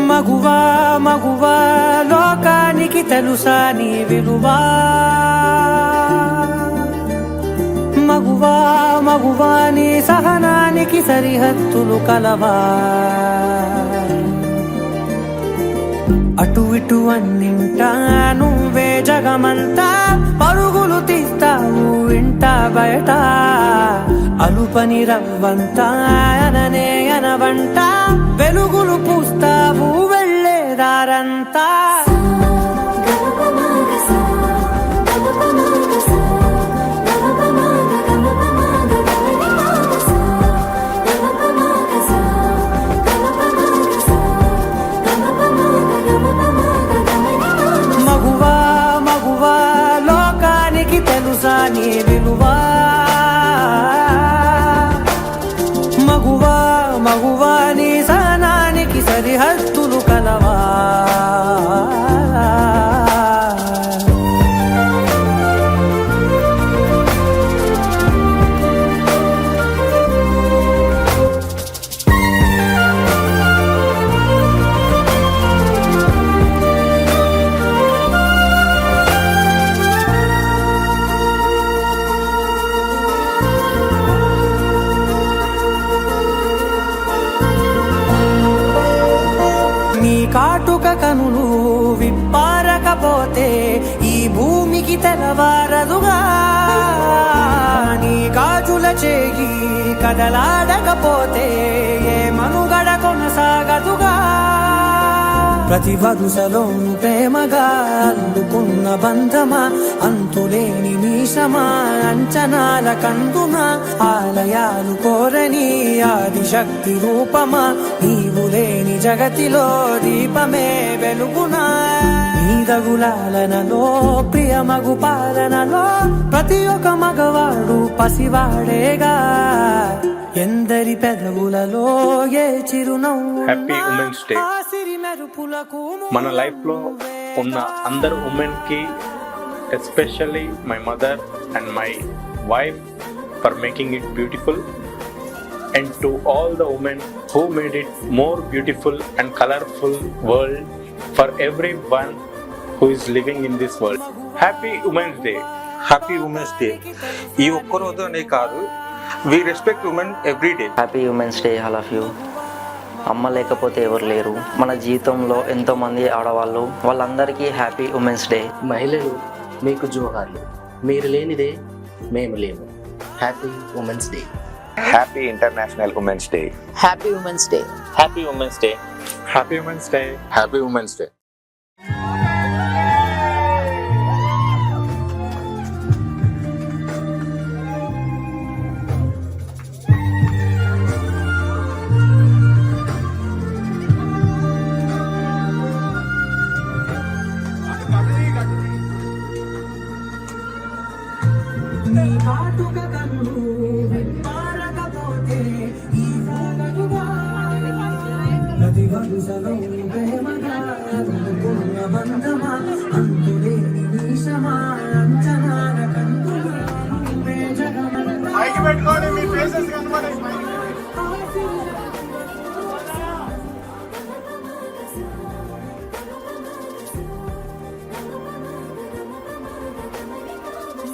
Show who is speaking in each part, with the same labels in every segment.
Speaker 1: మగువా మగువా లోకానికి తెలుసా నీ విలువా, మగువా మగువా నీ సహనానికి సరిహద్దులు కలవా, అటు ఇటు అన్నింటా నువ్వే జగమంతా పరుగులు తీస్తావు ఇంట బయట, అలుపని రవ్వంతా అననే అనవంట వెలుగులు పూస్తావు వెళ్ళేదారంతా. మగువా మగువా లోకానికి తెలుసా నీ విలువా, మగువా మగువా నీ సహనానికి సరిహద్దులు కలవా. కాటుక కనులు విప్పారకపోతే ఈ భూమికి తెలవారదుగా, నీ గాజుల చేయి కదలాడకపోతే ఏ మనుగడ కొనసాగదుగా, ప్రతి వరుసలోను ప్రేమగా అల్లుకున్న బంధమా, అంతులేని నీశమా అంచనాల కందున ఆలయాలు కోరని ఆదిశక్తి రూపమా, నీవు లేని జగతిలో దీపమే వెలుగునా, నీదగులాలనలో ప్రియమగు పాలనలో ప్రతి ఒక్క మగవాడు పసివాడేగా, ఎందరి పెదవులలో ఏ చిరునవ్వు.
Speaker 2: Happy women's day. మన లైఫ్ లో ఉన్న అందరు ఉమెన్ కి, especially my mother and my wife for making it beautiful, and to all the women who made it more beautiful and colorful world for everyone who is living in this world. Happy Women's Day.
Speaker 3: Happy women's day. ఈ ఒక్క రోజునే కాదు, we respect women every day.
Speaker 4: Happy women's day all of you. అమ్మ లేకపోతే ఎవరు లేరు మన జీవితంలో, ఎంతోమంది ఆడవాళ్ళు, వాళ్ళందరికీ హ్యాపీ ఉమెన్స్ డే.
Speaker 5: మహిళలు మీకు జోహార్లు, మీరు లేనిదే మేము లేము. Happy women's day.
Speaker 6: Happy international women's day.
Speaker 7: Happy women's day.
Speaker 5: Happy women's day.
Speaker 2: Happy women's day.
Speaker 6: Happy women's day.
Speaker 1: నీ కాటుక కన్ను విప్పారకపోతే ఈ భూగతుగా, నది వరుసలో ప్రేమగా అల్లుకున్న బంధమా, అంతులేని నీశమా అంచనాల కందునా నువ్వే జగమంతా.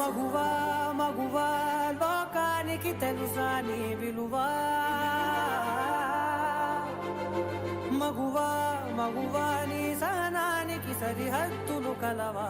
Speaker 1: మగువా మగువా లోకానికి తెలుసా నీ విలువా, మగువా మగువా నీ సహనానికి సరిహద్దులు కలవా.